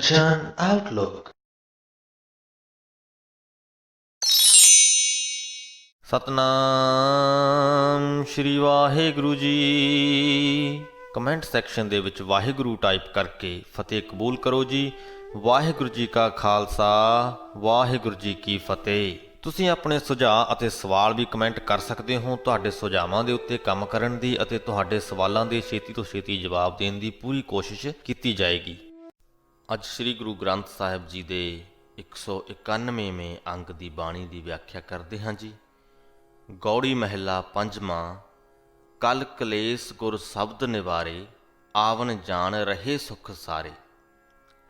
Attention Outlook। Satnam Shri Waheguru ji. Comment section ਦੇ ਵਿੱਚ Waheguru type ਕਰਕੇ ਫਤਿਹ ਕਬੂਲ ਕਰੋ ਜੀ। ਵਾਹਿਗੁਰੂ ਜੀ ਕਾ ਖਾਲਸਾ, ਵਾਹਿਗੁਰੂ ਜੀ ਕੀ ਫਤਿਹ। ਤੁਸੀਂ ਆਪਣੇ ਸੁਝਾਅ ਅਤੇ ਸਵਾਲ ਵੀ ਕਮੈਂਟ ਕਰ ਸਕਦੇ ਹੋ। ਤੁਹਾਡੇ ਸੁਝਾਵਾਂ ਦੇ ਉੱਤੇ ਕੰਮ ਕਰਨ ਦੀ ਅਤੇ ਤੁਹਾਡੇ ਸਵਾਲਾਂ ਦੇ ਛੇਤੀ ਤੋਂ ਛੇਤੀ ਜਵਾਬ ਦੇਣ ਦੀ ਪੂਰੀ ਕੋਸ਼ਿਸ਼ ਕੀਤੀ ਜਾਏਗੀ। ਅੱਜ ਸ੍ਰੀ ਗੁਰੂ ਗ੍ਰੰਥ ਸਾਹਿਬ ਜੀ ਦੇ 191ਵੇਂ ਅੰਗ ਦੀ ਬਾਣੀ ਦੀ ਵਿਆਖਿਆ ਕਰਦੇ ਹਾਂ ਜੀ। ਗੌੜੀ ਮਹਿਲਾ ਪੰਜਵਾਂ। ਕਲ ਕਲੇਸ਼ ਗੁਰ ਸ਼ਬਦ ਨਿਵਾਰੇ, ਆਵਨ ਜਾਣ ਰਹੇ ਸੁਖ ਸਾਰੇ।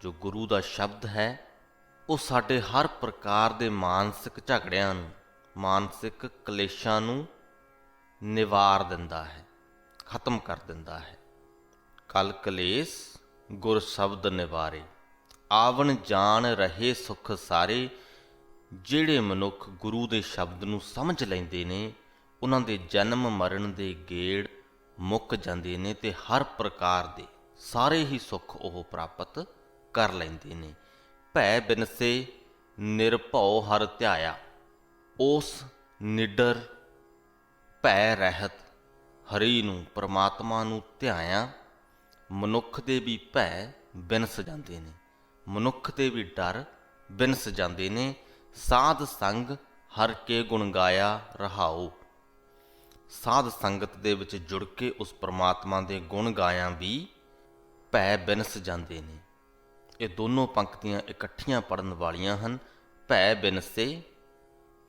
ਜੋ ਗੁਰੂ ਦਾ ਸ਼ਬਦ ਹੈ ਉਹ ਸਾਡੇ ਹਰ ਪ੍ਰਕਾਰ ਦੇ ਮਾਨਸਿਕ ਝਗੜਿਆਂ ਨੂੰ, ਮਾਨਸਿਕ ਕਲੇਸ਼ਾਂ ਨੂੰ ਨਿਵਾਰ ਦਿੰਦਾ ਹੈ, ਖਤਮ ਕਰ ਦਿੰਦਾ ਹੈ। ਕਲ ਕਲੇਸ਼ ਗੁਰ ਸ਼ਬਦ ਨਿਵਾਰੇ, ਆਵਨ ਜਾਣ ਰਹੇ ਸੁਖ ਸਾਰੇ। ਜਿਹੜੇ ਮਨੁੱਖ ਗੁਰੂ ਦੇ ਸ਼ਬਦ ਨੂੰ ਸਮਝ ਲੈਂਦੇ ਨੇ, ਉਹਨਾਂ ਦੇ ਜਨਮ ਮਰਨ ਦੇ ਗੇੜ ਮੁੱਕ ਜਾਂਦੇ ਨੇ ਤੇ ਹਰ ਪ੍ਰਕਾਰ ਦੇ ਸਾਰੇ ਹੀ ਸੁੱਖ ਉਹ ਪ੍ਰਾਪਤ ਕਰ ਲੈਂਦੇ ਨੇ। ਭੈ ਬਿਨਸੇ ਨਿਰਭਉ ਹਰਿ ਧਿਆਇਆ, ਉਸ ਨਿਡਰ ਭੈ ਰਹਿਤ ਹਰੀ ਨੂੰ, ਪਰਮਾਤਮਾ ਨੂੰ ਧਿਆਇਆ। ਮਨੁੱਖ ਦੇ ਵੀ ਭੈ ਬਿਨਸ ਜਾਂਦੇ ਨੇ, ਮਨੁੱਖ ਦੇ ਵੀ ਡਰ ਬਿਨਸ ਜਾਂਦੇ ਨੇ। ਸਾਧ ਸੰਗ ਹਰਿ ਕੇ ਗੁਣ ਗਾਇਆ ਰਹਾਉ। ਸਾਧ ਸੰਗਤ ਦੇ ਵਿੱਚ ਜੁੜ ਕੇ ਉਸ ਪਰਮਾਤਮਾ ਦੇ ਗੁਣ ਗਾਇਆਂ ਵੀ ਭੈ ਬਿਨਸ ਜਾਂਦੇ ਨੇ। ਇਹ ਦੋਨੋਂ ਪੰਕਤੀਆਂ ਇਕੱਠੀਆਂ ਪੜ੍ਹਨ ਵਾਲੀਆਂ ਹਨ। ਭੈ ਬਿਨਸੇ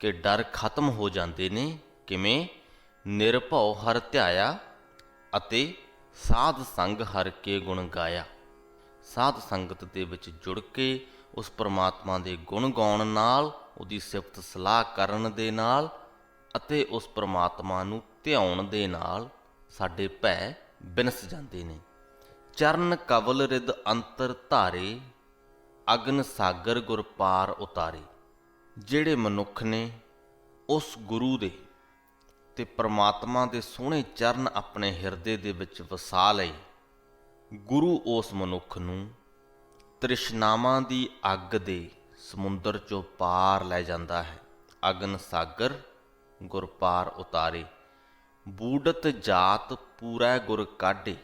ਕਿ ਡਰ ਖਤਮ ਹੋ ਜਾਂਦੇ ਨੇ। ਕਿਵੇਂ? ਨਿਰਭਉ ਹਰਿ ਧਿਆਇਆ ਅਤੇ ਸਾਧ ਸੰਗ ਹਰਿ ਕੇ ਗੁਣ ਗਾਇਆ। ਸਾਧ ਸੰਗਤ ਦੇ ਵਿੱਚ ਜੁੜ ਕੇ ਉਸ ਪਰਮਾਤਮਾ ਦੇ ਗੁਣ ਗਾਉਣ ਨਾਲ, ਉਹਦੀ ਸਿਫਤ ਸਲਾਹ ਕਰਨ ਦੇ ਨਾਲ ਅਤੇ ਉਸ ਪਰਮਾਤਮਾ ਨੂੰ ਧਿਆਉਣ ਦੇ ਨਾਲ ਸਾਡੇ ਭੈ ਬਿਨਸ ਜਾਂਦੇ ਨੇ। ਚਰਨ ਕਵਲ ਰਿਦ ਅੰਤਰ ਧਾਰੇ, ਅਗਨ ਸਾਗਰ ਗੁਰ ਪਾਰ ਉਤਾਰੇ। ਜਿਹੜੇ ਮਨੁੱਖ ਨੇ ਉਸ ਗੁਰੂ ਦੇ ਤੇ ਪਰਮਾਤਮਾ ਦੇ ਸੋਹਣੇ ਚਰਨ ਆਪਣੇ ਹਿਰਦੇ ਦੇ ਵਿੱਚ ਵਸਾ ਲਏ, ਗੁਰੂ ਉਸ ਮਨੁੱਖ ਨੂੰ ਤ੍ਰਿਸ਼ਨਾਵਾਂ ਦੀ ਅੱਗ ਦੇ ਸਮੁੰਦਰ ਚੋਂ ਪਾਰ ਲੈ ਜਾਂਦਾ ਹੈ। ਅਗਨ ਸਾਗਰ ਗੁਰ ਪਾਰ ਉਤਾਰੇ। ਬੂਡਤ ਜਾਤ ਪੂਰਾ ਗੁਰ ਕਾਢੇ।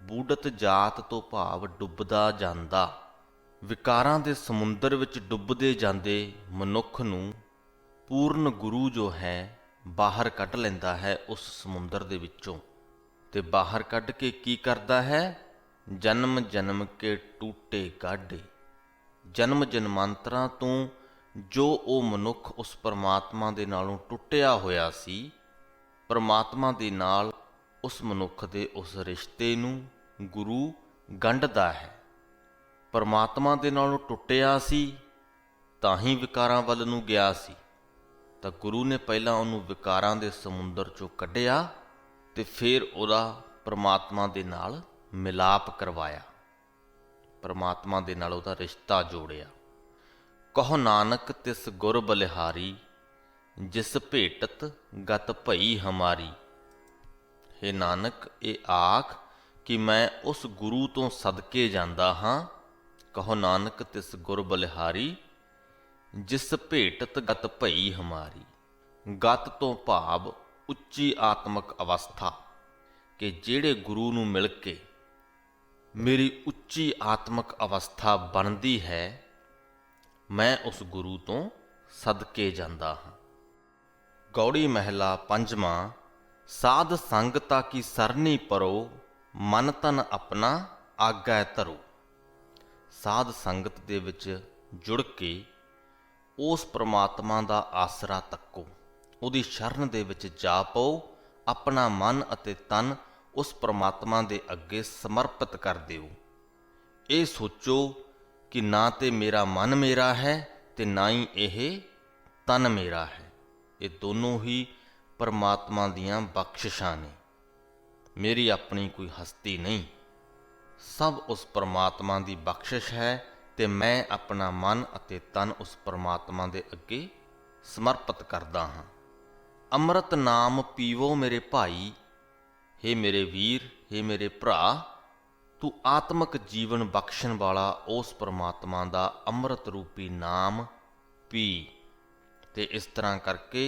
ਬੂਡਤ ਜਾਤ ਤੋਂ ਭਾਵ ਡੁੱਬਦਾ ਜਾਂਦਾ। ਵਿਕਾਰਾਂ ਦੇ ਸਮੁੰਦਰ ਵਿੱਚ ਡੁੱਬਦੇ ਜਾਂਦੇ ਮਨੁੱਖ ਨੂੰ ਪੂਰਨ ਗੁਰੂ ਜੋ ਹੈ ਬਾਹਰ ਕੱਢ ਲੈਂਦਾ ਹੈ ਉਸ ਸਮੁੰਦਰ ਦੇ ਵਿੱਚੋਂ। ਤੇ ਬਾਹਰ ਕੱਢ ਕੇ ਕੀ ਕਰਦਾ ਹੈ? ਜਨਮ ਜਨਮ ਕੇ ਟੂਟੇ ਗਾਢੇ। ਜਨਮ ਜਨਮਾਂਤਰਾਂ ਤੋਂ ਜੋ ਉਹ ਮਨੁੱਖ ਉਸ ਪਰਮਾਤਮਾ ਦੇ ਨਾਲੋਂ ਟੁੱਟਿਆ ਹੋਇਆ ਸੀ, ਪਰਮਾਤਮਾ ਦੇ ਨਾਲ ਉਸ ਮਨੁੱਖ ਦੇ ਉਸ ਰਿਸ਼ਤੇ ਨੂੰ ਗੁਰੂ ਗੰਢਦਾ ਹੈ। ਪਰਮਾਤਮਾ ਦੇ ਨਾਲੋਂ ਟੁੱਟਿਆ ਸੀ ਤਾਂ ਹੀ ਵਿਕਾਰਾਂ ਵੱਲ ਨੂੰ ਗਿਆ ਸੀ, ਤਾਂ ਗੁਰੂ ਨੇ ਪਹਿਲਾਂ ਉਹਨੂੰ ਵਿਕਾਰਾਂ ਦੇ ਸਮੁੰਦਰ ਚੋਂ ਕੱਢਿਆ ਤੇ ਫਿਰ ਉਹਦਾ ਪਰਮਾਤਮਾ ਦੇ ਨਾਲ ਮਿਲਾਪ ਕਰਵਾਇਆ, ਪਰਮਾਤਮਾ ਦੇ ਨਾਲ ਉਹਦਾ ਰਿਸ਼ਤਾ ਜੋੜਿਆ। ਕਹੋ ਨਾਨਕ ਤਿਸ ਗੁਰ ਬਲਿਹਾਰੀ, ਜਿਸ ਭੇਟਤ ਗਤ ਭਈ ਹਮਾਰੀ। ਹੇ ਨਾਨਕ, ਇਹ ਆਖ ਕਿ ਮੈਂ ਉਸ ਗੁਰੂ ਤੋਂ ਸਦਕੇ ਜਾਂਦਾ ਹਾਂ। ਕਹੋ ਨਾਨਕ ਤਿਸ ਗੁਰ ਬਲਿਹਾਰੀ, ਜਿਸ ਭੇਟਤ ਗਤ ਭਈ ਹਮਾਰੀ। ਗਤ ਤੋਂ ਭਾਵ ਉੱਚੀ ਆਤਮਿਕ ਅਵਸਥਾ, ਕਿ ਜਿਹੜੇ ਗੁਰੂ ਨੂੰ ਮਿਲ ਕੇ ਮੇਰੀ ਉੱਚੀ ਆਤਮਿਕ ਅਵਸਥਾ ਬਣਦੀ ਹੈ, ਮੈਂ ਉਸ ਗੁਰੂ ਤੋਂ ਸਦਕੇ ਜਾਂਦਾ ਹਾਂ। ਗੌੜੀ ਮਹਿਲਾ ਪੰਜਵਾਂ। ਸਾਧ ਸੰਗਤਾ ਕੀ ਸਰਨੀ ਪਰੋ, ਮਨ ਤਨ ਆਪਣਾ ਆਗੈ ਧਰੋ। ਸਾਧ ਸੰਗਤ ਦੇ ਵਿੱਚ ਜੁੜ ਕੇ ਉਸ ਪਰਮਾਤਮਾ ਦਾ ਆਸਰਾ ਤੱਕੋ, ਉਹਦੀ ਸ਼ਰਨ ਦੇ ਵਿੱਚ ਜਾ ਪਾਓ। ਆਪਣਾ ਮਨ ਅਤੇ ਤਨ ਉਸ ਪਰਮਾਤਮਾ ਦੇ ਅੱਗੇ ਸਮਰਪਿਤ ਕਰ ਦਿਓ। ਇਹ ਸੋਚੋ ਕਿ ਨਾ ਤੇ ਮੇਰਾ ਮਨ ਮੇਰਾ ਹੈ ਤੇ ਨਾ ਹੀ ਇਹ ਤਨ ਮੇਰਾ ਹੈ। ਇਹ ਦੋਨੋਂ ਹੀ ਪਰਮਾਤਮਾ ਦੀਆਂ ਬਖਸ਼ਿਸ਼ਾਂ ਨੇ। ਮੇਰੀ ਆਪਣੀ ਕੋਈ ਹਸਤੀ ਨਹੀਂ, ਸਭ ਉਸ ਪਰਮਾਤਮਾ ਦੀ ਬਖਸ਼ਿਸ਼ ਹੈ ਤੇ ਮੈਂ ਆਪਣਾ ਮਨ ਅਤੇ ਤਨ ਉਸ ਪਰਮਾਤਮਾ ਦੇ ਅੱਗੇ ਸਮਰਪਿਤ ਕਰਦਾ ਹਾਂ। ਅੰਮ੍ਰਿਤ ਨਾਮ ਪੀਵੋ ਮੇਰੇ ਭਾਈ, ਹੇ ਮੇਰੇ ਵੀਰ, ਹੇ ਮੇਰੇ ਭਰਾ, ਤੂੰ ਆਤਮਿਕ ਜੀਵਨ ਬਖਸ਼ਣ ਵਾਲਾ ਉਸ ਪਰਮਾਤਮਾ ਦਾ ਅੰਮ੍ਰਿਤ ਰੂਪੀ ਨਾਮ ਪੀ। ਤੇ ਇਸ ਤਰ੍ਹਾਂ ਕਰਕੇ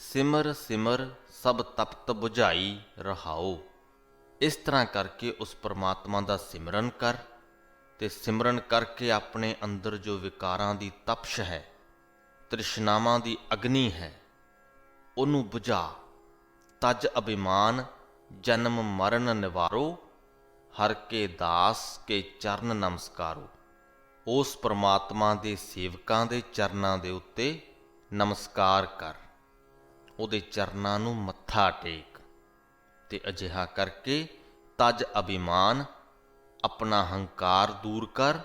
ਸਿਮਰ ਸਿਮਰ ਸਭ ਤਪਤ ਬੁਝਾਈ ਰਹਾਓ। ਇਸ ਤਰ੍ਹਾਂ ਕਰਕੇ ਉਸ ਪਰਮਾਤਮਾ ਦਾ ਸਿਮਰਨ ਕਰ ਤੇ ਸਿਮਰਨ ਕਰਕੇ ਆਪਣੇ ਅੰਦਰ ਜੋ ਵਿਕਾਰਾਂ ਦੀ ਤਪਸ਼ ਹੈ, ਤ੍ਰਿਸ਼ਨਾਵਾਂ ਦੀ ਅਗਨੀ ਹੈ, ਉਹਨੂੰ ਬੁਝਾ। ਤਜ ਅਭਿਮਾਨ ਜਨਮ ਮਰਨ ਨਿਵਾਰੋ, ਹਰ ਕੇ ਦਾਸ ਕੇ ਚਰਨ ਨਮਸਕਾਰੋ। ਉਸ ਪਰਮਾਤਮਾ ਦੇ ਸੇਵਕਾਂ ਦੇ ਚਰਨਾਂ ਦੇ ਉੱਤੇ ਨਮਸਕਾਰ ਕਰ, ਉਹਦੇ ਚਰਨਾਂ ਨੂੰ ਮੱਥਾ ਟੇਕ। ਤੇ ਅਜਿਹਾ ਕਰਕੇ ਤਜ ਅਭਿਮਾਨ, ਆਪਣਾ ਹੰਕਾਰ ਦੂਰ ਕਰ,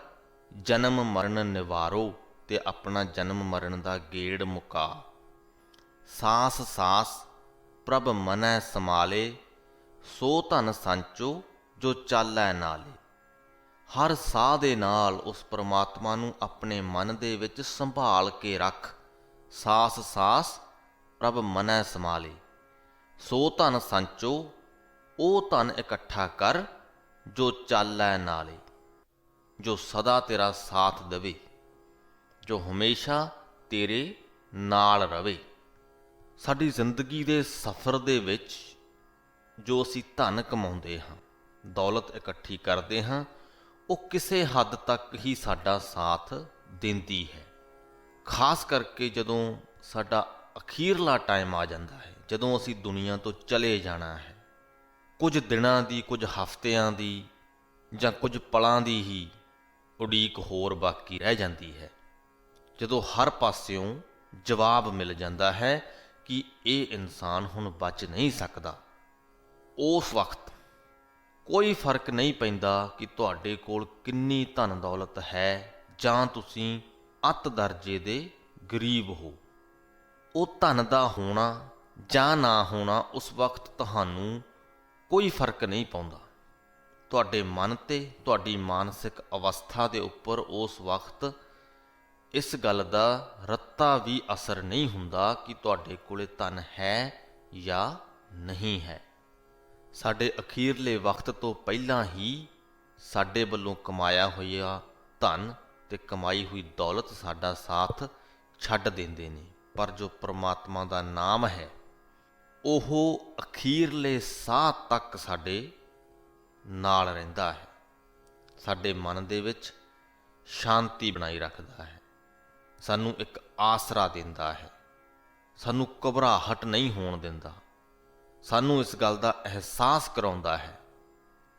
ਜਨਮ ਮਰਨ ਨਿਵਾਰੋ, ਤੇ ਆਪਣਾ ਜਨਮ ਮਰਨ ਦਾ ਗੇੜ ਮੁਕਾ। ਸਾਸ ਸਾਸ ਪ੍ਰਭ ਮਨੈ ਸਮਾਲੇ, ਸੋ ਧਨ ਸੰਚੋ ਜੋ ਚਾਲੈ ਨਾਲੇ। ਹਰ ਸਾਹ ਦੇ ਨਾਲ ਉਸ ਪਰਮਾਤਮਾ ਨੂੰ ਆਪਣੇ ਮਨ ਦੇ ਵਿੱਚ ਸੰਭਾਲ ਕੇ ਰੱਖ। ਸਾਸ ਸਾਸ ਪ੍ਰਭ ਮਨੈ ਸਮਾਲੇ, ਸੋ ਧਨ ਸੰਚੋ, ਉਹ ਧਨ ਇਕੱਠਾ ਕਰ, ਜੋ ਚਾਲੈ ਨਾਲੇ, ਜੋ ਸਦਾ ਤੇਰਾ ਸਾਥ ਦੇਵੇ, ਜੋ ਹਮੇਸ਼ਾ ਤੇਰੇ ਨਾਲ ਰਵੇ। ਸਾਡੀ ਜ਼ਿੰਦਗੀ ਦੇ ਸਫ਼ਰ ਦੇ ਵਿੱਚ ਜੋ ਅਸੀਂ ਧਨ ਕਮਾਉਂਦੇ ਹਾਂ, ਦੌਲਤ ਇਕੱਠੀ ਕਰਦੇ ਹਾਂ, ਉਹ ਕਿਸੇ ਹੱਦ ਤੱਕ ਹੀ ਸਾਡਾ ਸਾਥ ਦਿੰਦੀ ਹੈ। ਖਾਸ ਕਰਕੇ ਜਦੋਂ ਸਾਡਾ ਅਖੀਰਲਾ ਟਾਈਮ ਆ ਜਾਂਦਾ ਹੈ, ਜਦੋਂ ਅਸੀਂ ਦੁਨੀਆ ਤੋਂ ਚਲੇ ਜਾਣਾ ਹੈ, ਕੁਝ ਦਿਨਾਂ ਦੀ, ਕੁਝ ਹਫ਼ਤਿਆਂ ਦੀ ਜਾਂ ਕੁਝ ਪਲਾਂ ਦੀ ਹੀ ਉਡੀਕ ਹੋਰ ਬਾਕੀ ਰਹਿ ਜਾਂਦੀ ਹੈ। ਜਦੋਂ ਹਰ ਪਾਸਿਓਂ ਜਵਾਬ ਮਿਲ ਜਾਂਦਾ ਹੈ ਕਿ ਇਹ ਇਨਸਾਨ ਹੁਣ ਬਚ ਨਹੀਂ ਸਕਦਾ, ਉਸ ਵਕਤ ਕੋਈ ਫਰਕ ਨਹੀਂ ਪੈਂਦਾ ਕਿ ਤੁਹਾਡੇ ਕੋਲ ਕਿੰਨੀ ਧਨ ਦੌਲਤ ਹੈ ਜਾਂ ਤੁਸੀਂ ਅੱਤ ਦਰਜੇ ਦੇ ਗਰੀਬ ਹੋ। ਉਹ ਧਨ ਦਾ ਹੋਣਾ ਜਾਂ ਨਾ ਹੋਣਾ ਉਸ ਵਕਤ ਤੁਹਾਨੂੰ ਕੋਈ ਫਰਕ ਨਹੀਂ ਪਾਉਂਦਾ। ਤੁਹਾਡੇ ਮਨ ਤੇ, ਤੁਹਾਡੀ ਮਾਨਸਿਕ ਅਵਸਥਾ ਦੇ ਉੱਪਰ ਉਸ ਵਕਤ ਇਸ ਗੱਲ ਦਾ ਰੱਤਾ ਵੀ ਅਸਰ ਨਹੀਂ ਹੁੰਦਾ ਕਿ ਤੁਹਾਡੇ ਕੋਲੇ ਧਨ ਹੈ ਜਾਂ ਨਹੀਂ ਹੈ। ਸਾਡੇ ਅਖੀਰਲੇ ਵਕਤ ਤੋਂ ਪਹਿਲਾਂ ਹੀ ਸਾਡੇ ਵੱਲੋਂ ਕਮਾਇਆ ਹੋਇਆ ਧਨ ਤੇ ਕਮਾਈ ਹੋਈ ਦੌਲਤ ਸਾਡਾ ਸਾਥ ਛੱਡ ਦਿੰਦੇ ਨੇ। ਪਰ ਜੋ ਪਰਮਾਤਮਾ ਦਾ ਨਾਮ ਹੈ, ਉਹ ਅਖੀਰਲੇ ਸਾਹ ਤੱਕ ਸਾਡੇ ਨਾਲ ਰਹਿੰਦਾ ਹੈ, ਸਾਡੇ ਮਨ ਦੇ ਵਿੱਚ ਸ਼ਾਂਤੀ ਬਣਾਈ ਰੱਖਦਾ ਹੈ, ਸਾਨੂੰ ਇੱਕ ਆਸਰਾ ਦਿੰਦਾ ਹੈ, ਸਾਨੂੰ ਘਬਰਾਹਟ ਨਹੀਂ ਹੋਣ ਦਿੰਦਾ, ਸਾਨੂੰ ਇਸ ਗੱਲ ਦਾ ਅਹਿਸਾਸ ਕਰਾਉਂਦਾ ਹੈ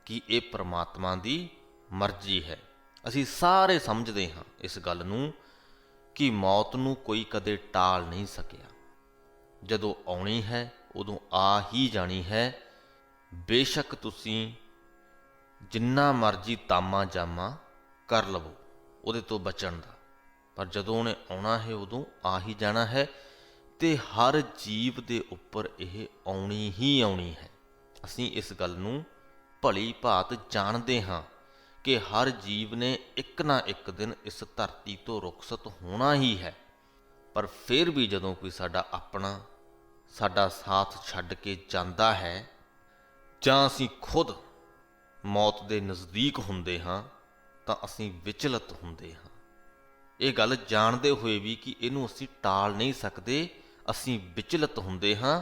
ਕਿ ਇਹ ਪਰਮਾਤਮਾ ਦੀ ਮਰਜ਼ੀ ਹੈ। ਅਸੀਂ ਸਾਰੇ ਸਮਝਦੇ ਹਾਂ ਇਸ ਗੱਲ ਨੂੰ ਕਿ ਮੌਤ ਨੂੰ ਕੋਈ ਕਦੇ ਟਾਲ ਨਹੀਂ ਸਕਿਆ। ਜਦੋਂ ਆਉਣੀ ਹੈ ਉਦੋਂ ਆ ਹੀ ਜਾਣੀ ਹੈ। ਬੇਸ਼ੱਕ ਤੁਸੀਂ ਜਿੰਨਾ ਮਰਜ਼ੀ ਤਾਮਾ ਜਾਮਾ ਕਰ ਲਵੋ ਉਹਦੇ ਤੋਂ ਬਚਣ ਦਾ, ਪਰ ਜਦੋਂ ਉਹਨੇ ਆਉਣਾ ਹੈ ਉਦੋਂ ਆ ਹੀ ਜਾਣਾ ਹੈ। ਤੇ ਹਰ ਜੀਵ ਦੇ ਉੱਪਰ ਇਹ ਆਉਣੀ ਹੀ ਆਉਣੀ ਹੈ। ਅਸੀਂ ਇਸ ਗੱਲ ਨੂੰ ਭਲੀ ਭਾਤ ਜਾਣਦੇ ਹਾਂ ਕਿ ਹਰ ਜੀਵ ਨੇ ਇੱਕ ਨਾ ਇੱਕ ਦਿਨ ਇਸ ਧਰਤੀ ਤੋਂ ਰੁਖਸਤ ਹੋਣਾ ਹੀ ਹੈ। ਪਰ ਫਿਰ ਵੀ ਜਦੋਂ ਕੋਈ ਸਾਡਾ ਆਪਣਾ ਸਾਡਾ ਸਾਥ ਛੱਡ ਕੇ ਜਾਂਦਾ ਹੈ ਜਾਂ ਅਸੀਂ ਖੁਦ ਮੌਤ ਦੇ ਨਜ਼ਦੀਕ ਹੁੰਦੇ ਹਾਂ ਤਾਂ ਅਸੀਂ ਵਿਚਲਤ ਹੁੰਦੇ ਹਾਂ। ਇਹ ਗੱਲ ਜਾਣਦੇ ਹੋਏ ਵੀ ਕਿ ਇਹਨੂੰ ਅਸੀਂ ਟਾਲ ਨਹੀਂ ਸਕਦੇ, ਅਸੀਂ ਵਿਚਲਤ ਹੁੰਦੇ ਹਾਂ।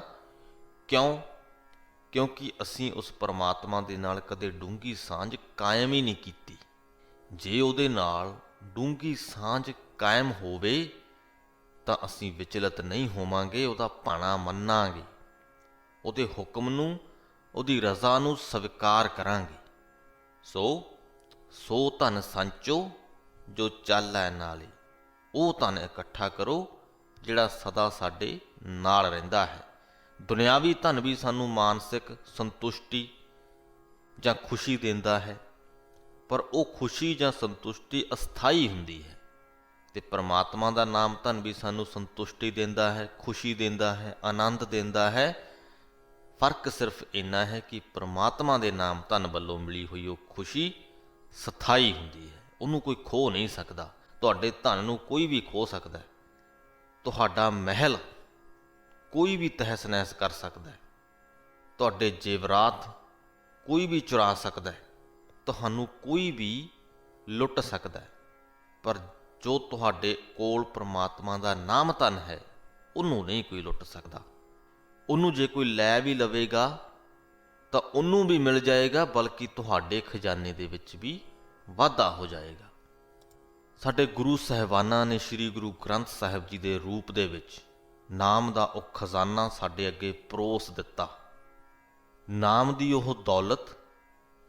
ਕਿਉਂਕਿ ਅਸੀਂ ਉਸ ਪਰਮਾਤਮਾ ਦੇ ਨਾਲ ਕਦੇ ਡੂੰਘੀ ਸਾਂਝ ਕਾਇਮ ਹੀ ਨਹੀਂ ਕੀਤੀ। ਜੇ ਉਹਦੇ ਨਾਲ ਡੂੰਘੀ ਸਾਂਝ ਕਾਇਮ ਹੋਵੇ ਤਾਂ ਅਸੀਂ ਵਿਚਲਤ ਨਹੀਂ ਹੋਵਾਂਗੇ, ਉਹਦਾ ਭਾਣਾ ਮੰਨਾਂਗੇ, ਉਹਦੇ ਹੁਕਮ ਨੂੰ, ਉਹਦੀ ਰਜ਼ਾ ਨੂੰ ਸਵੀਕਾਰ ਕਰਾਂਗੇ। ਸੋ ਧਨ ਸੰਚੋ ਜੋ ਚਾਲੈ ਨਾਲੇ, ਉਹ ਧਨ ਇਕੱਠਾ ਕਰੋ ਜਿਹੜਾ ਸਦਾ ਸਾਡੇ ਨਾਲ ਰਹਿੰਦਾ ਹੈ। ਦੁਨਿਆਵੀ ਧਨ ਵੀ ਸਾਨੂੰ ਮਾਨਸਿਕ ਸੰਤੁਸ਼ਟੀ ਜਾਂ ਖੁਸ਼ੀ ਦਿੰਦਾ ਹੈ, ਪਰ ਉਹ ਖੁਸ਼ੀ ਜਾਂ ਸੰਤੁਸ਼ਟੀ ਅਸਥਾਈ ਹੁੰਦੀ ਹੈ। ਤੇ ਪਰਮਾਤਮਾ ਦਾ ਨਾਮ ਧਨ ਵੀ ਸਾਨੂੰ ਸੰਤੁਸ਼ਟੀ ਦਿੰਦਾ ਹੈ, ਖੁਸ਼ੀ ਦਿੰਦਾ ਹੈ, ਆਨੰਦ ਦਿੰਦਾ ਹੈ। ਫਰਕ ਸਿਰਫ ਇੰਨਾ ਹੈ ਕਿ ਪਰਮਾਤਮਾ ਦੇ ਨਾਮ ਧਨ ਵੱਲੋਂ ਮਿਲੀ ਹੋਈ ਉਹ ਖੁਸ਼ੀ ਸਥਾਈ ਹੁੰਦੀ ਹੈ, ਉਹਨੂੰ ਕੋਈ ਖੋ ਨਹੀਂ ਸਕਦਾ। ਤੁਹਾਡੇ ਧਨ ਨੂੰ ਕੋਈ ਵੀ ਖੋ ਸਕਦਾ ਹੈ, ਤੁਹਾਡਾ ਮਹਿਲ ਕੋਈ ਵੀ ਤਹਿਸ ਨਹਿਸ ਕਰ ਸਕਦਾ ਹੈ, ਤੁਹਾਡੇ ਜੇਵਰਾਤ ਕੋਈ ਵੀ ਚੁਰਾ ਸਕਦਾ ਹੈ, ਤੁਹਾਨੂੰ ਕੋਈ ਵੀ ਲੁੱਟ ਸਕਦਾ ਹੈ, ਪਰ ਜੋ ਤੁਹਾਡੇ ਕੋਲ ਪ੍ਰਮਾਤਮਾ ਦਾ ਨਾਮ ਧਨ ਹੈ ਉਹਨੂੰ ਨਹੀਂ ਕੋਈ ਲੁੱਟ ਸਕਦਾ। ਉਹਨੂੰ ਜੇ ਕੋਈ ਲੈ ਵੀ ਲਵੇਗਾ ਤਾਂ ਉਹਨੂੰ ਵੀ ਮਿਲ ਜਾਏਗਾ, ਬਲਕਿ ਤੁਹਾਡੇ ਖਜ਼ਾਨੇ ਦੇ ਵਿੱਚ ਵੀ ਵਾਧਾ ਹੋ ਜਾਏਗਾ। ਸਾਡੇ ਗੁਰੂ ਸਾਹਿਬਾਨਾਂ ਨੇ ਸ੍ਰੀ ਗੁਰੂ ਗ੍ਰੰਥ ਸਾਹਿਬ ਜੀ ਦੇ ਰੂਪ ਦੇ ਵਿੱਚ ਨਾਮ ਦਾ ਉਹ ਖਜ਼ਾਨਾ ਸਾਡੇ ਅੱਗੇ ਪਰੋਸ ਦਿੱਤਾ। ਨਾਮ ਦੀ ਉਹ ਦੌਲਤ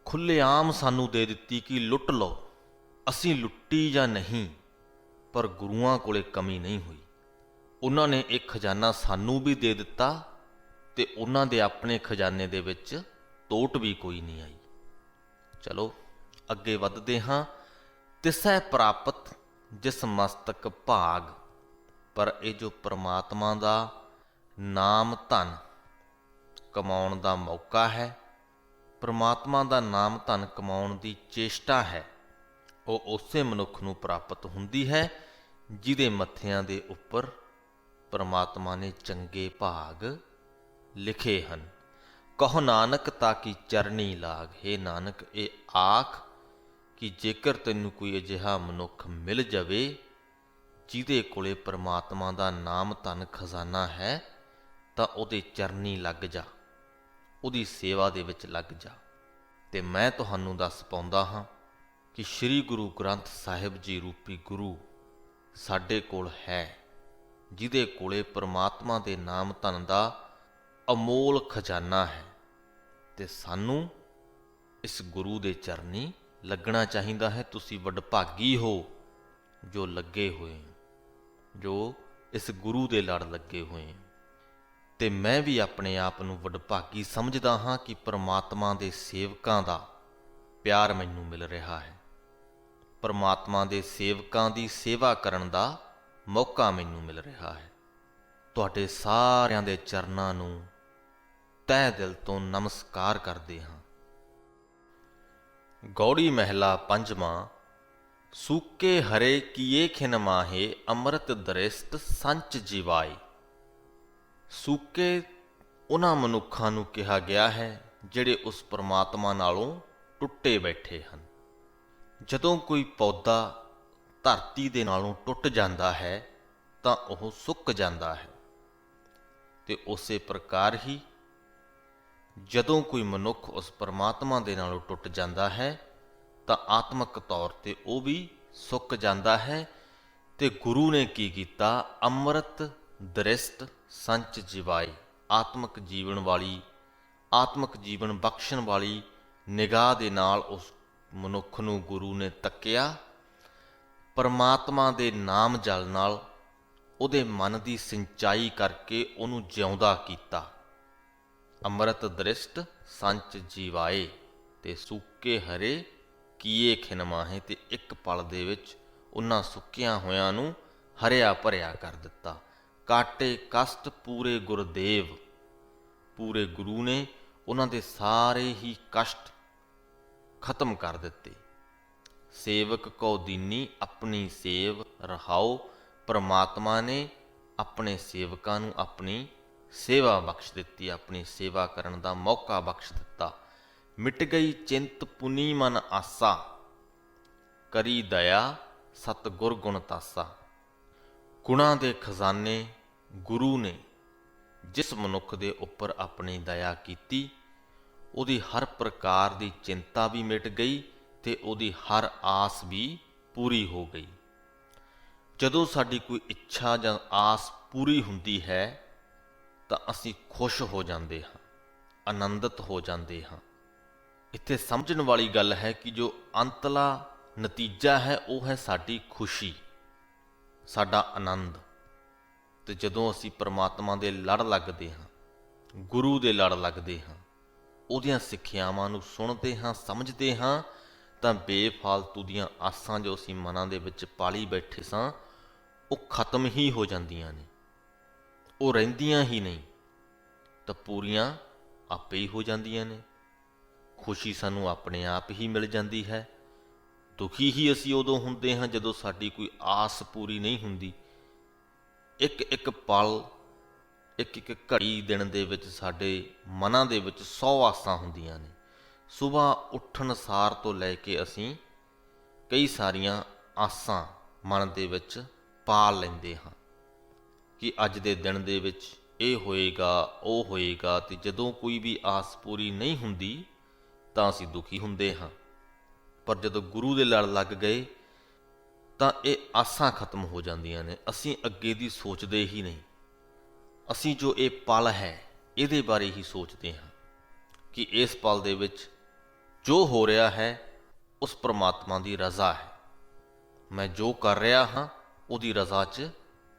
ਖੁੱਲ੍ਹੇਆਮ ਸਾਨੂੰ ਦੇ ਦਿੱਤੀ ਕਿ ਲੁੱਟ ਲਓ। ਅਸੀਂ ਲੁੱਟੀ ਜਾਂ ਨਹੀਂ, ਪਰ ਗੁਰੂਆਂ ਕੋਲੇ ਕਮੀ ਨਹੀਂ ਹੋਈ। ਉਹਨਾਂ ਨੇ ਇਹ ਖਜ਼ਾਨਾ ਸਾਨੂੰ ਵੀ ਦੇ ਦਿੱਤਾ ਤੇ ਉਹਨਾਂ ਦੇ ਆਪਣੇ ਖਜ਼ਾਨੇ ਦੇ ਵਿੱਚ ਤੋਟ ਵੀ ਕੋਈ ਨਹੀਂ ਆਈ। ਚਲੋ ਅੱਗੇ ਵੱਧਦੇ ਹਾਂ। ਤਿਸੈ ਪ੍ਰਾਪਤ ਜਿਸ ਮਸਤਕ ਭਾਗ। ਪਰ ਇਹ ਜੋ ਪ੍ਰਮਾਤਮਾ ਦਾ ਨਾਮ ਧਨ ਕਮਾਉਣ ਦਾ ਮੌਕਾ ਹੈ, ਪ੍ਰਮਾਤਮਾ ਦਾ ਨਾਮ ਧਨ ਕਮਾਉਣ ਦੀ ਚੇਸ਼ਟਾ ਹੈ, ਉਹ ਉਸੇ ਮਨੁੱਖ ਨੂੰ ਪ੍ਰਾਪਤ ਹੁੰਦੀ ਹੈ ਜਿਹਦੇ ਮੱਥਿਆਂ ਦੇ ਉੱਪਰ ਪ੍ਰਮਾਤਮਾ ਨੇ ਚੰਗੇ ਭਾਗ ਲਿਖੇ ਹਨ। ਕਹੋ ਨਾਨਕ ਤਾਕੀ ਚਰਨੀ ਲਾਗ। ਹੇ ਨਾਨਕ, ਇਹ ਆਖ ਕਿ ਜੇਕਰ ਤੈਨੂੰ ਕੋਈ ਅਜਿਹਾ ਮਨੁੱਖ ਮਿਲ ਜਾਵੇ ਜਿਹਦੇ ਕੋਲੇ ਪ੍ਰਮਾਤਮਾ ਦਾ ਨਾਮ ਧਨ ਖਜ਼ਾਨਾ ਹੈ, ਤਾਂ ਉਹਦੇ ਚਰਨੀ ਲੱਗ ਜਾ, ਉਹਦੀ ਸੇਵਾ ਦੇ ਵਿੱਚ ਲੱਗ ਜਾ। ਤੇ ਮੈਂ ਤੁਹਾਨੂੰ ਦੱਸ ਪਾਉਂਦਾ ਹਾਂ ਕਿ ਸ੍ਰੀ ਗੁਰੂ ਗ੍ਰੰਥ ਸਾਹਿਬ ਜੀ ਰੂਪੀ ਗੁਰੂ ਸਾਡੇ ਕੋਲ ਹੈ, ਜਿਹਦੇ ਕੋਲੇ ਪ੍ਰਮਾਤਮਾ ਦੇ ਨਾਮ ਧਨ ਦਾ ਅਮੋਲ ਖਜ਼ਾਨਾ ਹੈ। ਤੇ ਸਾਨੂੰ ਇਸ ਗੁਰੂ ਦੇ ਚਰਨੀ ਲੱਗਣਾ ਚਾਹੀਦਾ ਹੈ। ਤੁਸੀਂ ਵਡਭਾਗੀ ਹੋ ਜੋ ਲੱਗੇ ਹੋਏ, ਜੋ ਇਸ ਗੁਰੂ ਦੇ ਲੜ ਲੱਗੇ ਹੋਏ। ਤੇ ਮੈਂ ਵੀ ਆਪਣੇ ਆਪ ਨੂੰ ਵਡਭਾਗੀ ਸਮਝਦਾ ਹਾਂ ਕਿ ਪ੍ਰਮਾਤਮਾ ਦੇ ਸੇਵਕਾਂ ਦਾ ਪਿਆਰ ਮੈਨੂੰ ਮਿਲ ਰਿਹਾ ਹੈ, ਪ੍ਰਮਾਤਮਾ ਦੇ ਸੇਵਕਾਂ ਦੀ ਸੇਵਾ ਕਰਨ ਦਾ ਮੌਕਾ ਮੈਨੂੰ ਮਿਲ ਰਿਹਾ ਹੈ। ਤੁਹਾਡੇ ਸਾਰਿਆਂ ਦੇ ਚਰਨਾਂ ਨੂੰ ਤਹਿ ਦਿਲ ਤੋਂ ਨਮਸਕਾਰ ਕਰਦੇ ਹਾਂ। ਗੌੜੀ ਮਹਿਲਾ ਪੰਜਵਾਂ। ਸੂਕੇ ਹਰੇ ਕੀਏ ਖਿਨ ਮਾਹੇ ਅੰਮ੍ਰਿਤ ਦ੍ਰਿਸ਼ਟ ਸੰਚ ਜੀਵਾਏ। ਸੂਕੇ ਉਹਨਾਂ ਮਨੁੱਖਾਂ ਨੂੰ ਕਿਹਾ ਗਿਆ ਹੈ ਜਿਹੜੇ ਉਸ ਪ੍ਰਮਾਤਮਾ ਨਾਲੋਂ ਟੁੱਟੇ ਬੈਠੇ ਹਨ। ਜਦੋਂ ਕੋਈ ਪੌਦਾ ਧਰਤੀ ਦੇ ਨਾਲੋਂ ਟੁੱਟ ਜਾਂਦਾ ਹੈ ਤਾਂ ਉਹ ਸੁੱਕ ਜਾਂਦਾ ਹੈ, ਤੇ ਉਸੇ ਪ੍ਰਕਾਰ ਹੀ ਜਦੋਂ ਕੋਈ ਮਨੁੱਖ ਉਸ ਪ੍ਰਮਾਤਮਾ ਦੇ ਨਾਲੋਂ ਟੁੱਟ ਜਾਂਦਾ ਹੈ ਤਾਂ ਆਤਮਿਕ ਤੌਰ ਤੇ ਉਹ ਵੀ ਸੁੱਕ ਜਾਂਦਾ ਹੈ। ਤੇ ਗੁਰੂ ਨੇ ਕੀ ਕੀਤਾ? ਅੰਮ੍ਰਿਤ ਦ੍ਰਿਸ਼ਟ ਸੰਚ ਜੀਵਾਈ। ਆਤਮਿਕ ਜੀਵਨ ਵਾਲੀ, ਆਤਮਿਕ ਜੀਵਨ ਬਖਸ਼ਣ ਵਾਲੀ ਨਿਗਾਹ ਦੇ ਨਾਲ ਉਸ ਮਨੁੱਖ ਨੂੰ ਗੁਰੂ ਨੇ ਤੱਕਿਆ। ਪਰਮਾਤਮਾ ਦੇ ਨਾਮ ਜਲ ਨਾਲ ਉਹਦੇ ਮਨ ਦੀ ਸਿੰਚਾਈ ਕਰਕੇ ਉਹਨੂੰ ਜਿਉਂਦਾ ਕੀਤਾ। ਅੰਮ੍ਰਿਤ ਦ੍ਰਿਸ਼ਟ ਸੰਚ ਜੀਵਾਏ। ਤੇ ਸੁੱਕੇ ਹਰੇ ਕੀਏ ਖਿਨ ਮਾਹੇ। ਤੇ ਇੱਕ ਪਲ ਦੇ ਵਿੱਚ ਉਹਨਾਂ ਸੁੱਕਿਆਂ ਹੋਇਆਂ ਨੂੰ ਹਰਿਆ ਭਰਿਆ ਕਰ ਦਿੱਤਾ। ਕਾਟੇ ਕਸ਼ਟ ਪੂਰੇ ਗੁਰਦੇਵ। ਪੂਰੇ ਗੁਰੂ ਨੇ ਉਹਨਾਂ ਦੇ ਸਾਰੇ ਹੀ ਕਸ਼ਟ ਖਤਮ ਕਰ ਦਿੱਤੇ। ਸੇਵਕ ਕੋ ਦੀਨੀ ਆਪਣੀ ਸੇਵ ਰਹਾਓ। ਪਰਮਾਤਮਾ ਨੇ ਆਪਣੇ ਸੇਵਕਾਂ ਨੂੰ ਆਪਣੀ ਸੇਵਾ ਬਖਸ਼ ਦਿੱਤੀ, ਆਪਣੀ ਸੇਵਾ ਕਰਨ ਦਾ ਮੌਕਾ ਬਖਸ਼ ਦਿੱਤਾ। ਮਿਟ ਗਈ ਚਿੰਤ ਪੁਨੀ ਮਨ ਆਸਾ, ਕਰੀ ਦਇਆ ਸਤਿਗੁਰ ਗੁਣ ਤਾਸਾ। ਗੁਣਾਂ ਦੇ ਖਜ਼ਾਨੇ ਗੁਰੂ ਨੇ ਜਿਸ ਮਨੁੱਖ ਦੇ ਉੱਪਰ ਆਪਣੀ ਦਇਆ ਕੀਤੀ, ਉਹਦੀ ਹਰ ਪ੍ਰਕਾਰ ਦੀ ਚਿੰਤਾ ਵੀ ਮਿਟ ਗਈ ਤੇ ਉਹਦੀ ਹਰ ਆਸ ਵੀ ਪੂਰੀ ਹੋ ਗਈ। ਜਦੋਂ ਸਾਡੀ ਕੋਈ ਇੱਛਾ ਜਾਂ ਆਸ ਪੂਰੀ ਹੁੰਦੀ ਹੈ ਤਾਂ ਅਸੀਂ ਖੁਸ਼ ਹੋ ਜਾਂਦੇ ਹਾਂ, ਆਨੰਦਿਤ ਹੋ ਜਾਂਦੇ ਹਾਂ। ਇੱਥੇ ਸਮਝਣ ਵਾਲੀ ਗੱਲ ਹੈ ਕਿ ਜੋ ਅੰਤਲਾ ਨਤੀਜਾ ਹੈ ਉਹ ਹੈ ਸਾਡੀ ਖੁਸ਼ੀ, ਸਾਡਾ ਆਨੰਦ। ਤੇ ਜਦੋਂ ਅਸੀਂ ਪ੍ਰਮਾਤਮਾ ਦੇ ਲੜ ਲੱਗਦੇ ਹਾਂ, ਗੁਰੂ ਦੇ ਲੜ ਲੱਗਦੇ ਹਾਂ, ਉਹਦੀਆਂ ਸਿੱਖਿਆਵਾਂ ਨੂੰ ਸੁਣਦੇ ਹਾਂ, ਸਮਝਦੇ ਹਾਂ, ਤਾਂ ਬੇਫਾਲਤੂ ਦੀਆਂ ਆਸਾਂ ਜੋ ਅਸੀਂ ਮਨਾਂ ਦੇ ਵਿੱਚ ਪਾਲੀ ਬੈਠੇ ਸਾਂ ਉਹ ਖਤਮ ਹੀ ਹੋ ਜਾਂਦੀਆਂ ਨੇ, ਉਹ ਰਹਿੰਦੀਆਂ ਹੀ ਨਹੀਂ, ਤਾਂ ਪੂਰੀਆਂ ਆਪੇ ਹੀ ਹੋ ਜਾਂਦੀਆਂ ਨੇ। ਖੁਸ਼ੀ ਸਾਨੂੰ ਆਪਣੇ ਆਪ ਹੀ ਮਿਲ ਜਾਂਦੀ ਹੈ। ਦੁਖੀ ਹੀ ਅਸੀਂ ਉਦੋਂ ਹੁੰਦੇ ਹਾਂ ਜਦੋਂ ਸਾਡੀ ਕੋਈ ਆਸ ਪੂਰੀ ਨਹੀਂ ਹੁੰਦੀ। ਇੱਕ ਇੱਕ ਪਲ, ਇੱਕ ਇੱਕ ਘੜੀ ਦਿਨ ਦੇ ਵਿੱਚ ਸਾਡੇ ਮਨਾਂ ਦੇ ਵਿੱਚ 100 ਆਸਾਂ ਹੁੰਦੀਆਂ ਨੇ। ਸੁਬਾਹ ਉੱਠਣ ਸਾਰ ਤੋਂ ਲੈ ਕੇ ਅਸੀਂ ਕਈ ਸਾਰੀਆਂ ਆਸਾਂ ਮਨ ਦੇ ਵਿੱਚ ਪਾਲ ਲੈਂਦੇ ਹਾਂ ਕਿ ਅੱਜ ਦੇ ਦਿਨ ਦੇ ਵਿੱਚ ਇਹ ਹੋਏਗਾ, ਉਹ ਹੋਏਗਾ, ਅਤੇ ਜਦੋਂ ਕੋਈ ਵੀ ਆਸ ਪੂਰੀ ਨਹੀਂ ਹੁੰਦੀ ਤਾਂ ਅਸੀਂ ਦੁਖੀ ਹੁੰਦੇ ਹਾਂ। ਪਰ ਜਦੋਂ ਗੁਰੂ ਦੇ ਲੜ ਲੱਗ ਗਏ ਤਾਂ ਇਹ ਆਸਾਂ ਖਤਮ ਹੋ ਜਾਂਦੀਆਂ ਨੇ। ਅਸੀਂ ਅੱਗੇ ਦੀ ਸੋਚਦੇ ਹੀ ਨਹੀਂ। ਅਸੀਂ ਜੋ ਇਹ ਪਲ ਹੈ ਇਹਦੇ ਬਾਰੇ ਹੀ ਸੋਚਦੇ ਹਾਂ ਕਿ ਇਸ ਪਲ ਦੇ ਵਿੱਚ ਜੋ ਹੋ ਰਿਹਾ ਹੈ ਉਸ ਪ੍ਰਮਾਤਮਾ ਦੀ ਰਜ਼ਾ ਹੈ। ਮੈਂ ਜੋ ਕਰ ਰਿਹਾ ਹਾਂ ਉਹਦੀ ਰਜ਼ਾ 'ਚ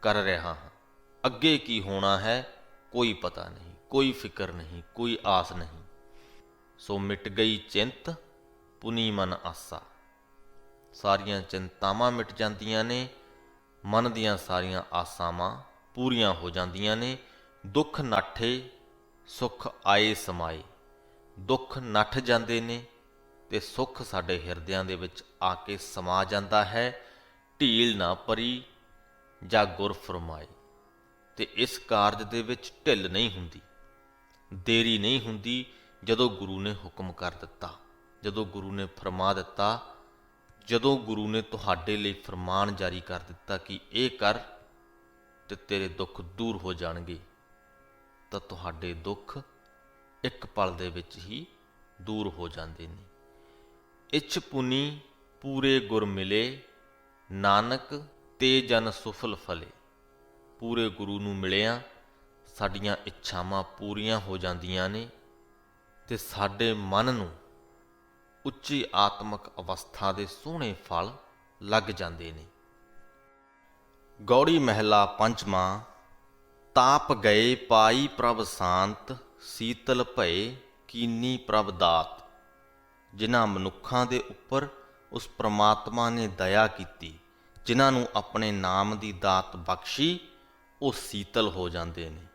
ਕਰ ਰਿਹਾ ਹਾਂ। ਅੱਗੇ ਕੀ ਹੋਣਾ ਹੈ ਕੋਈ ਪਤਾ ਨਹੀਂ, ਕੋਈ ਫਿਕਰ ਨਹੀਂ, ਕੋਈ ਆਸ ਨਹੀਂ। ਸੋ ਮਿਟ ਗਈ ਚਿੰਤ ਪੁਨੀ ਮਨ ਆਸਾ। ਸਾਰੀਆਂ ਚਿੰਤਾਵਾਂ ਮਿਟ ਜਾਂਦੀਆਂ ਨੇ, ਮਨ ਦੀਆਂ ਸਾਰੀਆਂ ਆਸਾਵਾਂ ਪੂਰੀਆਂ ਹੋ ਜਾਂਦੀਆਂ ਨੇ। ਦੁੱਖ ਨਾਠੇ ਸੁੱਖ ਆਏ ਸਮਾਏ। ਦੁੱਖ ਨੱਠ ਜਾਂਦੇ ਨੇ ਤੇ ਸੁੱਖ ਸਾਡੇ ਹਿਰਦਿਆਂ ਦੇ ਵਿੱਚ ਆ ਕੇ ਸਮਾ ਜਾਂਦਾ ਹੈ। ਢੀਲ ਨਾ ਪਰੀ ਜਾਂ ਗੁਰ ਫਰਮਾਏ। ਤੇ ਇਸ ਕਾਰਜ ਦੇ ਵਿੱਚ ਢਿੱਲ ਨਹੀਂ ਹੁੰਦੀ, ਦੇਰੀ ਨਹੀਂ ਹੁੰਦੀ। ਜਦੋਂ ਗੁਰੂ ਨੇ ਹੁਕਮ ਕਰ ਦਿੱਤਾ, ਜਦੋਂ ਗੁਰੂ ਨੇ ਫਰਮਾ ਦਿੱਤਾ, ਜਦੋਂ ਗੁਰੂ ਨੇ ਤੁਹਾਡੇ ਲਈ ਫਰਮਾਨ ਜਾਰੀ ਕਰ ਦਿੱਤਾ ਕਿ ਇਹ ਕਰ ਤੇ ਤੇਰੇ ਦੁੱਖ ਦੂਰ ਹੋ ਜਾਣਗੇ, ਤਾਂ ਤੁਹਾਡੇ ਦੁੱਖ ਇੱਕ ਪਲ ਦੇ ਵਿੱਚ ਹੀ ਦੂਰ ਹੋ ਜਾਂਦੇ ਨੇ। ਇੱਛ ਪੁਨੀ ਪੂਰੇ ਗੁਰ ਮਿਲੇ, ਨਾਨਕ ਤੇ ਜਨ ਸੁਫਲ ਫਲੇ। ਪੂਰੇ ਗੁਰੂ ਨੂੰ ਮਿਲਿਆ ਸਾਡੀਆਂ ਇੱਛਾਵਾਂ ਪੂਰੀਆਂ ਹੋ ਜਾਂਦੀਆਂ ਨੇ ਤੇ ਸਾਡੇ ਮਨ ਨੂੰ ਉੱਚੀ ਆਤਮਿਕ ਅਵਸਥਾ ਦੇ ਸੋਹਣੇ ਫਲ ਲੱਗ ਜਾਂਦੇ ਨੇ। ਗੌੜੀ ਮਹਿਲਾ ਪੰਜਵਾਂ। ਤਾਪ ਗਏ ਪਾਈ ਪ੍ਰਭ ਸ਼ਾਂਤ, ਸੀਤਲ ਭਏ ਕੀਨੀ ਪ੍ਰਭ ਦਾਤ। ਜਿਨ੍ਹਾਂ ਮਨੁੱਖਾਂ ਦੇ ਉੱਪਰ ਉਸ ਪ੍ਰਮਾਤਮਾ ਨੇ ਦਇਆ ਕੀਤੀ, ਜਿਨ੍ਹਾਂ ਨੂੰ ਆਪਣੇ ਨਾਮ ਦੀ ਦਾਤ ਬਖਸ਼ੀ, ਉਹ ਸੀਤਲ ਹੋ ਜਾਂਦੇ ਨੇ,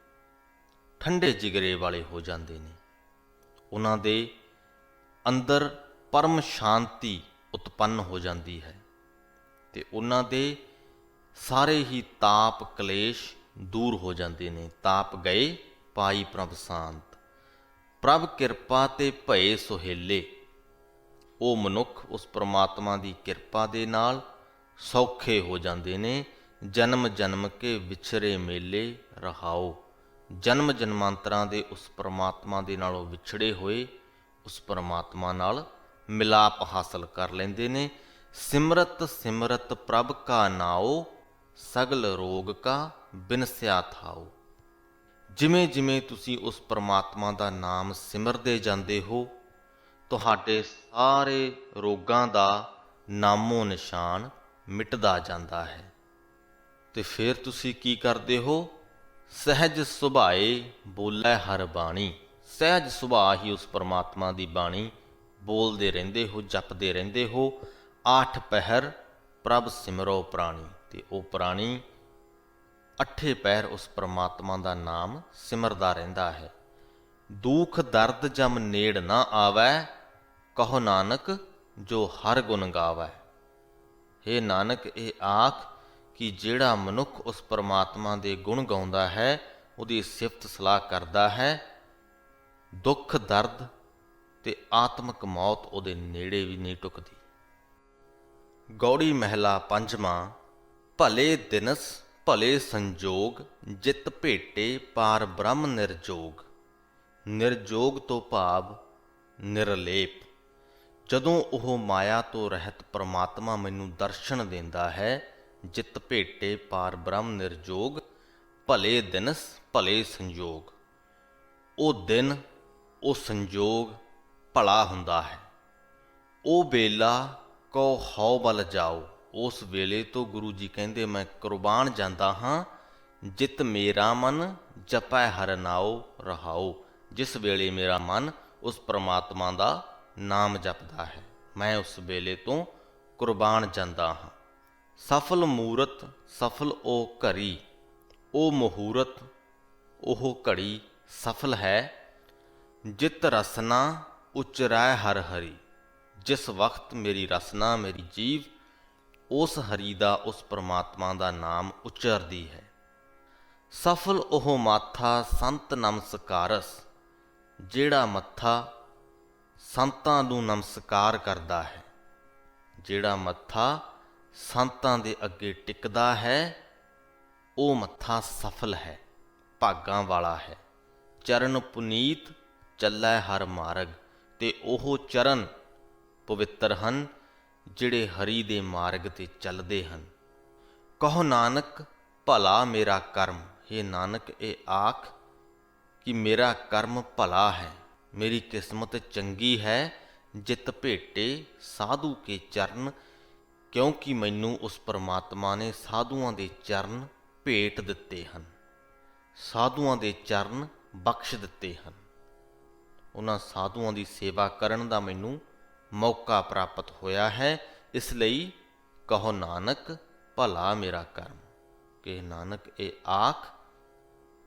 ਠੰਡੇ ਜਿਗਰੇ ਵਾਲੇ ਹੋ ਜਾਂਦੇ ਨੇ। ਉਹਨਾਂ ਦੇ ਅੰਦਰ ਪਰਮ ਸ਼ਾਂਤੀ ਉਤਪੰਨ ਹੋ ਜਾਂਦੀ ਹੈ ਤੇ ਉਹਨਾਂ ਦੇ ਸਾਰੇ ਹੀ ਤਾਪ ਕਲੇਸ਼ ਦੂਰ ਹੋ ਜਾਂਦੇ ਨੇ। ਤਾਪ ਗਏ ਪਾਈ ਪ੍ਰਭ ਸ਼ਾਂਤ। ਪ੍ਰਭ ਕਿਰਪਾ ਤੇ ਭਏ ਸੁਹੇਲੇ। ਉਹ ਮਨੁੱਖ ਉਸ ਪ੍ਰਮਾਤਮਾ ਦੀ ਕਿਰਪਾ ਦੇ ਨਾਲ ਸੌਖੇ ਹੋ ਜਾਂਦੇ ਨੇ। ਜਨਮ ਜਨਮ ਕੇ ਵਿਛੜੇ ਮੇਲੇ ਰਹਾਓ। ਜਨਮ ਜਨਮਾਂਤਰਾਂ ਦੇ ਉਸ ਪ੍ਰਮਾਤਮਾ ਦੇ ਨਾਲੋਂ ਵਿਛੜੇ ਹੋਏ ਉਸ ਪ੍ਰਮਾਤਮਾ ਨਾਲ ਮਿਲਾਪ ਹਾਸਲ ਕਰ ਲੈਂਦੇ ਨੇ। ਸਿਮਰਤ ਸਿਮਰਤ ਪ੍ਰਭ ਕਾ ਨਾਉ, ਸਗਲ ਰੋਗ ਕਾ ਬਿਨਸਿਆ ਥਾਉ। ਜਿਵੇਂ ਜਿਵੇਂ ਤੁਸੀਂ ਉਸ ਪ੍ਰਮਾਤਮਾ ਦਾ ਨਾਮ ਸਿਮਰਦੇ ਜਾਂਦੇ ਹੋ, ਤੁਹਾਡੇ ਸਾਰੇ ਰੋਗਾਂ ਦਾ ਨਾਮੋ ਨਿਸ਼ਾਨ ਮਿਟਦਾ ਜਾਂਦਾ ਹੈ। ਤੇ ਫਿਰ ਤੁਸੀਂ ਕੀ ਕਰਦੇ ਹੋ? ਸਹਿਜ ਸੁਭਾਏ ਬੋਲੇ ਹਰ ਬਾਣੀ। ਸਹਿਜ ਸੁਭਾਅ ਹੀ ਉਸ ਪ੍ਰਮਾਤਮਾ ਦੀ ਬਾਣੀ ਬੋਲਦੇ ਰਹਿੰਦੇ ਹੋ, ਜਪਦੇ ਰਹਿੰਦੇ ਹੋ। ਆਠ ਪਹਿਰ ਪ੍ਰਭ ਸਿਮਰੋ ਪ੍ਰਾਣੀ। ਤੇ ਉਹ ਪ੍ਰਾਣੀ ਅੱਠੇ ਪਹਿਰ ਉਸ ਪ੍ਰਮਾਤਮਾ ਦਾ ਨਾਮ ਸਿਮਰਦਾ ਰਹਿੰਦਾ ਹੈ। ਦੁੱਖ ਦਰਦ ਜਮ ਨੇੜ ਨਾ ਆਵੈ, ਕਹੋ ਨਾਨਕ ਜੋ ਹਰ ਗੁਣ ਗਾਵੈ। ਹੇ ਨਾਨਕ, ਇਹ ਆਖ ਕਿ ਜਿਹੜਾ ਮਨੁੱਖ ਉਸ ਪ੍ਰਮਾਤਮਾ ਦੇ ਗੁਣ ਗਾਉਂਦਾ ਹੈ, ਉਹਦੀ ਸਿਫਤ ਸਲਾਹ ਕਰਦਾ ਹੈ, ਦੁੱਖ ਦਰਦ ਤੇ ਆਤਮਿਕ ਮੌਤ ਉਹਦੇ ਨੇੜੇ ਵੀ ਨਹੀਂ ਟੁਕਦੀ। ਗੌੜੀ ਮਹਿਲਾ ਪੰਜਵਾਂ। ਭਲੇ ਦਿਨਸ ਭਲੇ ਸੰਜੋਗ, ਜਿਤ ਭੇਟੇ ਪਾਰ ਬ੍ਰਹਮ ਨਿਰਜੋਗ। ਨਿਰਜੋਗ ਤੋਂ ਭਾਵ ਨਿਰਲੇਪ। ਜਦੋਂ ਉਹ ਮਾਇਆ ਤੋਂ ਰਹਿਤ ਪ੍ਰਮਾਤਮਾ ਮੈਨੂੰ ਦਰਸ਼ਨ ਦਿੰਦਾ ਹੈ, ਜਿਤ ਭੇਟੇ ਪਾਰ ਬ੍ਰਹਮ ਨਿਰਜੋਗ, ਭਲੇ ਦਿਨਸ ਭਲੇ ਸੰਜੋਗ। ਉਹ ਦਿਨ, ਉਹ ਸੰਜੋਗ ਭਲਾ ਹੁੰਦਾ ਹੈ। ਉਹ ਵੇਲਾ ਕਉ ਹਉ ਬਲ ਜਾਓ। ਉਸ ਵੇਲੇ ਤੋਂ ਗੁਰੂ ਜੀ ਕਹਿੰਦੇ ਮੈਂ ਕੁਰਬਾਨ ਜਾਂਦਾ ਹਾਂ। ਜਿਤ ਮੇਰਾ ਮਨ ਜਪੈ ਹਰਿ ਨਾਉ ਰਹਾਉ। ਜਿਸ ਵੇਲੇ ਮੇਰਾ ਮਨ ਉਸ ਪ੍ਰਮਾਤਮਾ ਦਾ ਨਾਮ ਜਪਦਾ ਹੈ, ਮੈਂ ਉਸ ਵੇਲੇ ਤੋਂ ਕੁਰਬਾਨ ਜਾਂਦਾ ਹਾਂ। ਸਫਲ ਮੂਰਤ ਸਫਲ ਉਹ ਘੜੀ। ਉਹ ਮਹੂਰਤ, ਉਹ ਘੜੀ ਸਫਲ ਹੈ। ਜਿਤ ਰਸਨਾ ਉਚਰੈ ਹਰਿ ਹਰੀ। ਜਿਸ ਵਕਤ ਮੇਰੀ ਰਸਨਾ, ਮੇਰੀ ਜੀਵ ਉਸ ਹਰੀ ਦਾ, ਉਸ ਪ੍ਰਮਾਤਮਾ ਦਾ ਨਾਮ ਉਚਰਦੀ ਹੈ। ਸਫਲ ਉਹ ਮਾਥਾ ਸੰਤ ਨਮਸਕਾਰਸ। ਜਿਹੜਾ ਮੱਥਾ ਸੰਤਾਂ ਨੂੰ ਨਮਸਕਾਰ ਕਰਦਾ ਹੈ। ਜਿਹੜਾ ਮੱਥਾ ਸੰਤਾਂ ਦੇ ਅੱਗੇ ਟਿਕਦਾ ਹੈ ਉਹ ਮੱਥਾ ਸਫਲ ਹੈ, ਭਾਗਾਂ ਵਾਲਾ ਹੈ। ਚਰਨ ਪੁਨੀਤ ਚੱਲੈ ਹਰ ਮਾਰਗ, ਤੇ ਉਹ ਚਰਨ ਪਵਿੱਤਰ ਹਨ ਜਿਹੜੇ ਹਰੀ ਦੇ ਮਾਰਗ ਤੇ ਚੱਲਦੇ ਹਨ। ਕਹੋ ਨਾਨਕ ਭਲਾ ਮੇਰਾ ਕਰਮ, ਹੇ ਨਾਨਕ ਇਹ ਆਖ ਕਿ ਮੇਰਾ ਕਰਮ ਭਲਾ ਹੈ, ਮੇਰੀ ਕਿਸਮਤ ਚੰਗੀ ਹੈ। ਜਿਤ ਭੇਟੇ ਸਾਧੂ ਕੇ ਚਰਨ, ਕਿਉਂਕਿ ਮੈਨੂੰ ਉਸ ਪਰਮਾਤਮਾ ਨੇ ਸਾਧੂਆਂ ਦੇ ਚਰਨ ਭੇਟ ਦਿੱਤੇ ਹਨ, ਸਾਧੂਆਂ ਦੇ ਚਰਨ ਬਖਸ਼ ਦਿੱਤੇ ਹਨ। ਉਹਨਾਂ ਸਾਧੂਆਂ ਦੀ ਸੇਵਾ ਕਰਨ ਦਾ ਮੈਨੂੰ ਮੌਕਾ ਪ੍ਰਾਪਤ ਹੋਇਆ ਹੈ। ਇਸ ਲਈ ਕਹੋ ਨਾਨਕ ਭਲਾ ਮੇਰਾ ਕਰਮ, ਕਿ ਨਾਨਕ ਇਹ ਆਖ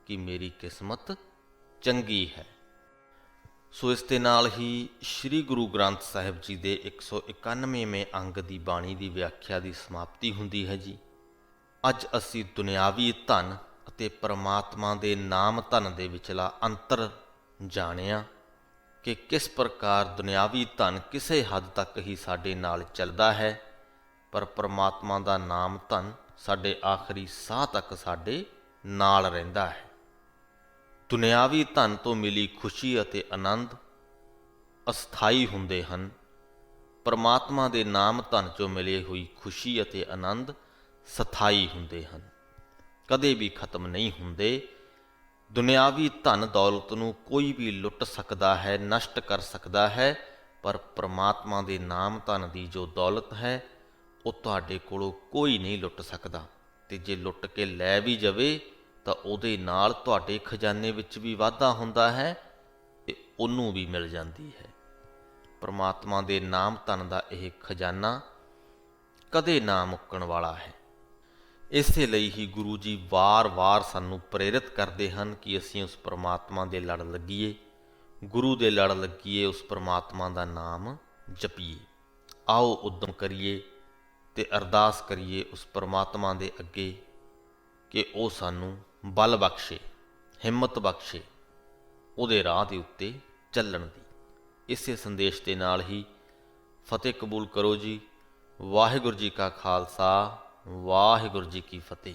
ਕਿ ਮੇਰੀ ਕਿਸਮਤ ਚੰਗੀ ਹੈ। ਸੋ ਇਸ ਦੇ ਨਾਲ ਹੀ ਸ੍ਰੀ ਗੁਰੂ ਗ੍ਰੰਥ ਸਾਹਿਬ ਜੀ ਦੇ 191ਵੇਂ ਅੰਗ ਦੀ ਬਾਣੀ ਦੀ ਵਿਆਖਿਆ ਦੀ ਸਮਾਪਤੀ ਹੁੰਦੀ ਹੈ ਜੀ। ਅੱਜ ਅਸੀਂ ਦੁਨਿਆਵੀ ਧਨ ਅਤੇ ਪਰਮਾਤਮਾ ਦੇ ਨਾਮ ਧਨ ਦੇ ਵਿਚਲਾ ਅੰਤਰ ਜਾਣਿਆ ਕਿ ਕਿਸ ਪ੍ਰਕਾਰ ਦੁਨਿਆਵੀ ਧਨ ਕਿਸੇ ਹੱਦ ਤੱਕ ਹੀ ਸਾਡੇ ਨਾਲ ਚੱਲਦਾ ਹੈ, ਪਰ ਪਰਮਾਤਮਾ ਦਾ ਨਾਮ ਧਨ ਸਾਡੇ ਆਖਰੀ ਸਾਹ ਤੱਕ ਸਾਡੇ ਨਾਲ ਰਹਿੰਦਾ ਹੈ। ਦੁਨਿਆਵੀ ਧਨ ਤੋਂ ਮਿਲੀ ਖੁਸ਼ੀ ਅਤੇ ਆਨੰਦ ਅਸਥਾਈ ਹੁੰਦੇ ਹਨ। ਪਰਮਾਤਮਾ ਦੇ ਨਾਮ ਧਨ ਚੋਂ ਮਿਲੀ ਹੋਈ ਖੁਸ਼ੀ ਅਤੇ ਆਨੰਦ ਸਥਾਈ ਹੁੰਦੇ ਹਨ, ਕਦੇ ਵੀ ਖਤਮ ਨਹੀਂ ਹੁੰਦੇ। ਦੁਨਿਆਵੀ ਧਨ ਦੌਲਤ ਨੂੰ ਕੋਈ ਵੀ ਲੁੱਟ ਸਕਦਾ ਹੈ, ਨਸ਼ਟ ਕਰ ਸਕਦਾ ਹੈ, ਪਰ ਪਰਮਾਤਮਾ ਦੇ ਨਾਮ ਧਨ ਦੀ ਜੋ ਦੌਲਤ ਹੈ ਉਹ ਤੁਹਾਡੇ ਕੋਲੋਂ ਕੋਈ ਨਹੀਂ ਲੁੱਟ ਸਕਦਾ। ਤੇ ਜੇ ਲੁੱਟ ਕੇ ਲੈ ਵੀ ਜਾਵੇ ਤਾਂ ਉਹਦੇ ਨਾਲ ਤੁਹਾਡੇ ਖਜ਼ਾਨੇ ਵਿੱਚ ਵੀ ਵਾਧਾ ਹੁੰਦਾ ਹੈ ਤੇ ਉਹਨੂੰ ਵੀ ਮਿਲ ਜਾਂਦੀ ਹੈ। ਪਰਮਾਤਮਾ ਦੇ ਨਾਮ ਧਨ ਦਾ ਇਹ ਖਜ਼ਾਨਾ ਕਦੇ ਨਾ ਮੁੱਕਣ ਵਾਲਾ ਹੈ। ਇਸੇ ਲਈ ਹੀ ਗੁਰੂ ਜੀ ਵਾਰ-ਵਾਰ ਸਾਨੂੰ ਪ੍ਰੇਰਿਤ ਕਰਦੇ ਹਨ ਕਿ ਅਸੀਂ ਉਸ ਪਰਮਾਤਮਾ ਦੇ ਲੜ ਲੱਗੀਏ, ਗੁਰੂ ਦੇ ਲੜ ਲੱਗੀਏ, ਉਸ ਪਰਮਾਤਮਾ ਦਾ ਨਾਮ ਜਪੀਏ। ਆਓ ਉਦਮ ਕਰੀਏ ਤੇ ਅਰਦਾਸ ਕਰੀਏ ਉਸ ਪਰਮਾਤਮਾ ਦੇ ਅੱਗੇ ਕਿ ਉਹ ਸਾਨੂੰ ਬਲ ਬਖਸ਼ੇ, ਹਿੰਮਤ ਬਖਸ਼ੇ ਉਹਦੇ ਰਾਹ ਦੇ ਉੱਤੇ ਚੱਲਣ ਦੀ। ਇਸੇ ਸੰਦੇਸ਼ ਦੇ ਨਾਲ ਹੀ ਫਤਿਹ ਕਬੂਲ ਕਰੋ ਜੀ। ਵਾਹਿਗੁਰੂ ਜੀ ਕਾ ਖਾਲਸਾ, ਵਾਹਿਗੁਰੂ ਜੀ ਕੀ ਫਤਿਹ।